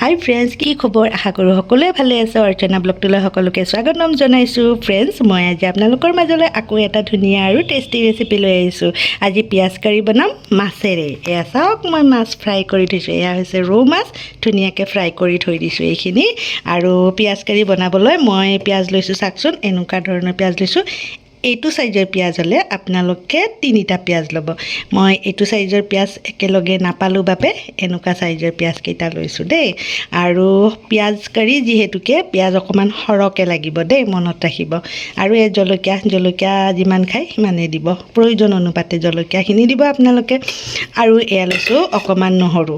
হাই friends, কি খবৰ? আশা কৰোঁ সকলোৱে ভালে আছে। অৰ্চনা ব্লগটোলৈ সকলোকে স্বাগতম জনাইছোঁ। ফ্ৰেণ্ডছ, মই আজি আপোনালোকৰ মাজলৈ আকৌ এটা ধুনীয়া আৰু টেষ্টি ৰেচিপি লৈ আহিছোঁ। আজি পিঁয়াজ কাৰী বনাম মাছেৰে। এয়া চাওক, মই মাছ ফ্ৰাই কৰি থৈছোঁ। এয়া হৈছে ৰৌ মাছ, ধুনীয়াকৈ ফ্ৰাই কৰি থৈ দিছোঁ এইখিনি। আৰু পিঁয়াজ কাৰী বনাবলৈ মই পিঁয়াজ লৈছোঁ, চাওকচোন এনেকুৱা ধৰণৰ পিঁয়াজ লৈছোঁ। এইটো চাইজৰ পিঁয়াজ হ'লে আপোনালোকে 3টা পিঁয়াজ ল'ব। মই এইটো চাইজৰ পিঁয়াজ একেলগে নাপালোঁ বাবে এনেকুৱা চাইজৰ পিঁয়াজকেইটা লৈছোঁ দেই। আৰু পিঁয়াজ কাৰী যিহেতুকে পিঁয়াজ অকণমান সৰহকৈ লাগিব দেই, মনত ৰাখিব। আৰু এই জলকীয়া যিমান খায় সিমানেই দিব, প্ৰয়োজন অনুপাতে জলকীয়াখিনি দিব আপোনালোকে। আৰু এয়া লৈছোঁ অকণমান নহৰু,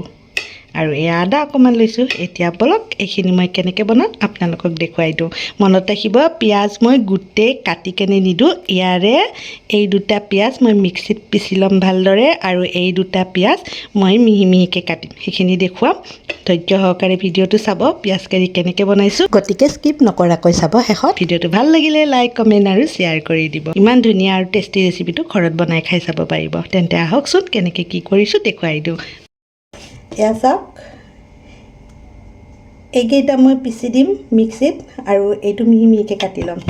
আৰু এয়া আদা অকণমান লৈছোঁ। এতিয়া বলক এইখিনি মই কেনেকৈ বনাওঁ আপোনালোকক দেখুৱাই দিওঁ। মনত ৰাখিব, পিঁয়াজ মই গোটেই কাটি কেনে নিদিওঁ। এই 2টা পিঁয়াজ মই মিক্সিত পিচি ল'ম ভালদৰে, আৰু এই 2টা পিঁয়াজ মই মিহি মিহিকৈ কাটিম, সেইখিনি দেখুৱাম। ধৈৰ্য সহকাৰে ভিডিঅ'টো চাব, পিঁয়াজ কাৰী কেনেকৈ বনাইছোঁ, গতিকে স্কিপ নকৰাকৈ চাব। শেষত ভিডিঅ'টো ভাল লাগিলে লাইক, কমেণ্ট আৰু শ্বেয়াৰ কৰি দিব। ইমান ধুনীয়া আৰু টেষ্টি ৰেচিপিটো ঘৰত বনাই খাই চাব পাৰিব। তেন্তে আহকচোন কেনেকৈ কি কৰিছোঁ দেখুৱাই দিওঁ। এয়া চাওক, এইকেইটা মই পিচি দিম মিক্সিত, আৰু এইটো মিহি মিহিকৈ কাটি ল'ম।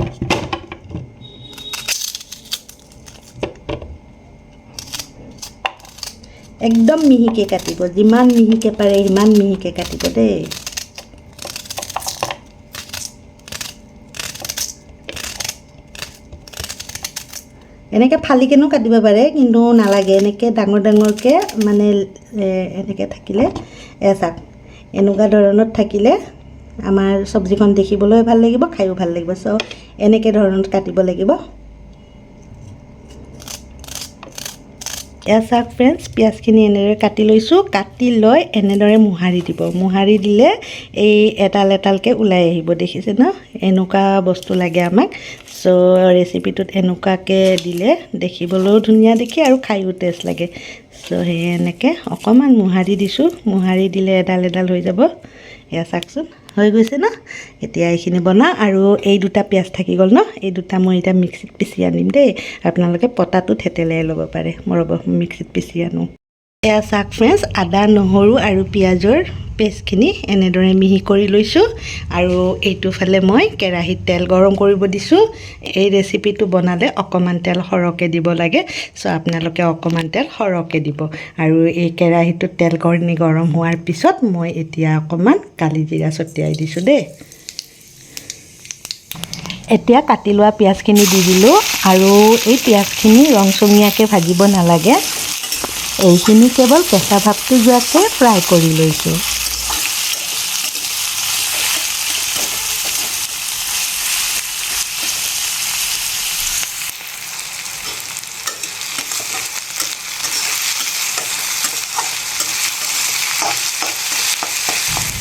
একদম মিহিকৈ কাটিব, যিমান মিহিকৈ পাৰে সিমান মিহিকৈ কাটিব দেই। এনেকৈ ফালিকেনো কাটিব পাৰে, কিন্তু নালাগে এনেকৈ ডাঙৰ ডাঙৰকৈ, মানে এনেকৈ থাকিলে চাওক এনেকুৱা ধৰণত থাকিলে আমাৰ চব্জিখন দেখিবলৈ ভাল লাগিব, খায়ো ভাল লাগিব। চ' এনেকৈ ধৰণত কাটিব লাগিব। এয়া চাওক ফ্ৰেণ্ডছ, পিঁয়াজখিনি এনেদৰে কাটি লৈছোঁ। কাটি লৈ এনেদৰে মোহাৰি দিব। মোহাৰি দিলে এই এডালকৈ ওলাই আহিব, দেখিছে ন? এনেকুৱা বস্তু লাগে আমাক। চ' ৰেচিপিটোত এনেকুৱাকৈ দিলে দেখিবলৈও ধুনীয়া দেখি আৰু খায়ো টেষ্ট লাগে। চ' সেই এনেকৈ অকণমান মোহাৰি দিছোঁ। মোহাৰি দিলে এডাল হৈ যাব। এয়া চাওকচোন, হৈ গৈছে ন? এতিয়া এইখিনি বনাওঁ। আৰু এই 2টা পিঁয়াজ থাকি গ'ল ন, এই 2টা মই এতিয়া মিক্সিত পিচি আনিম দেই। আপোনালোকে পটাটো থেতেলাই ল'ব পাৰে। মই ৰ'ব মিক্সিত পিচি আনো। এয়া চাওক ফ্ৰেণ্ডছ, আদা নহৰু আৰু পিঁয়াজৰ পেষ্টখিনি এনেদৰে মিহি কৰি লৈছোঁ। আৰু এইটো ফালে মই কেৰাহীত তেল গৰম কৰিব দিছোঁ। এই ৰেচিপিটো বনালে অকণমান তেল সৰহকৈ দিব লাগে। চ' আপোনালোকে অকণমান তেল সৰহকৈ দিব। আৰু এই কেৰাহীটোত তেল গৰম হোৱাৰ পিছত মই এতিয়া অকণমান কালি জিৰা ছটিয়াই দিছোঁ দেই। এতিয়া কাটি লোৱা পিঁয়াজখিনি দি দিলোঁ। আৰু এই পিঁয়াজখিনি ৰংচঙীয়াকৈ ভাজিব নালাগে, এইখিনি কেৱল কেঁচা ভাৱটো যোৱাকৈ ফ্ৰাই কৰি লৈছোঁ।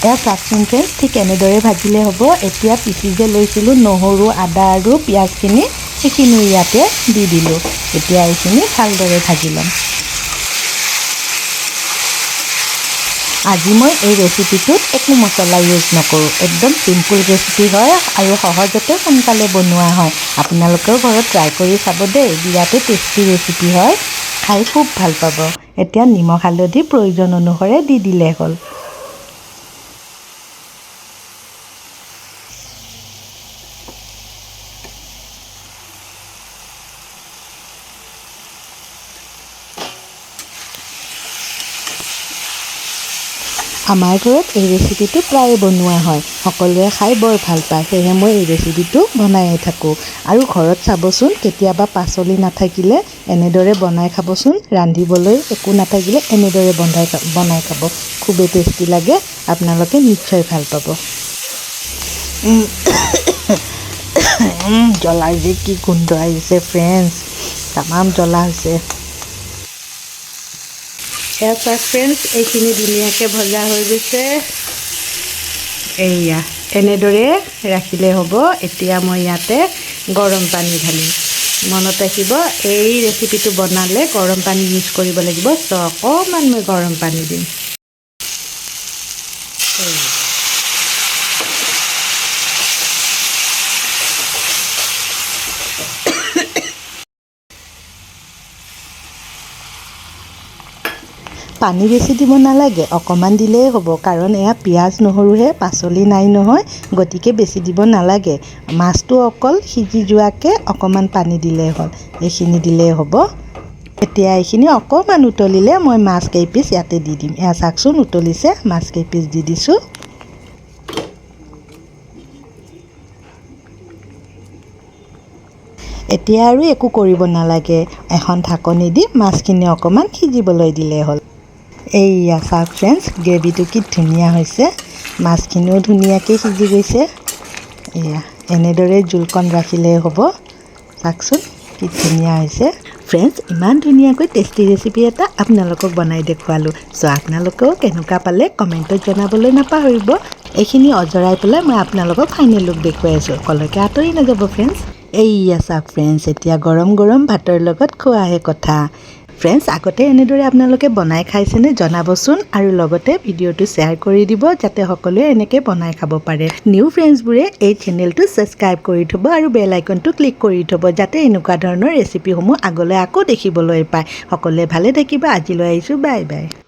এয়া চাওকচোন ফ্ৰেণ্ডছ, ঠিক এনেদৰে ভাজিলে হ'ব। এতিয়া পিচি যে লৈছিলোঁ নহৰু, আদা আৰু পিঁয়াজখিনি, সেইখিনি ইয়াতে দি দিলোঁ। এতিয়া এইখিনি ভালদৰে ভাজি ল'ম। আজি মই এই ৰেচিপিটোত একো মছলা ইউজ নকৰোঁ, একদম চিম্পুল ৰেচিপি হয় আৰু সহজতে সোনকালে বনোৱা হয়। আপোনালোকেও ঘৰত ট্ৰাই কৰি চাব দেই, বিৰাটেই টেষ্টি ৰেচিপি হয়, খাই খুব ভাল পাব। এতিয়া নিমখ হালধি প্ৰয়োজন অনুসাৰে দি দিলে হ'ল। আমাৰ ঘৰত এই ৰেচিপিটো প্ৰায়ে বনোৱা হয়, সকলোৱে খাই বৰ ভাল পায়। সেয়েহে মই এই ৰেচিপিটো বনায়ে থাকোঁ। আৰু ঘৰত চাবচোন, কেতিয়াবা পাচলি নাথাকিলে এনেদৰে বনাই খাবচোন। ৰান্ধিবলৈ একো নাথাকিলে এনেদৰে বনাই খাব, খুবেই টেষ্টি লাগে। আপোনালোকে নিশ্চয় ভাল পাব। জ্বলাৰ যে কি গোন্ধ আহিছে ফ্ৰেণ্ডছ, তামাম জ্বলা হৈছে। এয়া চাওক ফ্ৰেণ্ডছ, এইখিনি ধুনীয়াকৈ ভজা হৈ গৈছে। এইয়া এনেদৰে ৰাখিলে হ'ব। এতিয়া মই ইয়াতে গৰম পানী ঢালিম। মনত ৰাখিব, এই ৰেচিপিটো বনালে গৰম পানী ইউজ কৰিব লাগিব। চ' অকণমান মই গৰম পানী দিম। পানী বেছি দিব নালাগে, অকণমান দিলেই হ'ব, কাৰণ এয়া পিঁয়াজ নহৰুহে, পাচলি নাই নহয়, গতিকে বেছি দিব নালাগে। মাছটো অকল সিজি যোৱাকৈ অকণমান পানী দিলেই হ'ল, এইখিনি দিলেই হ'ব। এতিয়া এইখিনি অকণমান উতলিলে মই মাছ কেইপিচ ইয়াতে দি দিম। এয়া চাওকচোন উতলিছে, মাছ কেইপিচ দি দিছোঁ। এতিয়া আৰু একো কৰিব নালাগে, এখন ঢাকনি দি মাছখিনি অকণমান সিজিবলৈ দিলেই হ'ল। এইয়া চাওক ফ্ৰেণ্ডছ, গ্ৰেভিটো কি ধুনীয়া হৈছে, মাছখিনিও ধুনীয়াকৈ সিজি গৈছে। এয়া এনেদৰে জোলকণ ৰাখিলেই হ'ব। চাওকচোন কি ধুনীয়া হৈছে। ফ্ৰেণ্ডছ, ইমান ধুনীয়াকৈ টেষ্টি ৰেচিপি এটা আপোনালোকক বনাই দেখুৱালোঁ। চ' আপোনালোকেও কেনেকুৱা পালে কমেণ্টত জনাবলৈ নাপাহৰিব। এইখিনি অজৰাই পেলাই মই আপোনালোকক ফাইনেল লুক দেখুৱাই আছোঁ, কলৈকে আঁতৰি নাযাব ফ্ৰেণ্ডছ। এইয়া চাওক ফ্ৰেণ্ডছ, এতিয়া গৰম গৰম ভাতৰ লগত খোৱাহে কথা। ফ্ৰেণ্ডছ, আগতে এনেদৰে আপোনালোকে বনাই খাইছেনে জনাবচোন, আৰু লগতে ভিডিঅ'টো শ্বেয়াৰ কৰি দিব যাতে সকলোৱে এনেকৈ বনাই খাব পাৰে। নিউ ফ্ৰেণ্ডছবোৰে এই চেনেলটো ছাবস্ক্ৰাইব কৰি থ'ব আৰু বেল আইকনটো ক্লিক কৰি থ'ব, যাতে এনেকুৱা ধৰণৰ ৰেচিপিসমূহ আগলৈ আকৌ দেখিবলৈ পায়। সকলোৱে ভালে থাকিব। আজিলৈ আহিছোঁ, বাই বাই।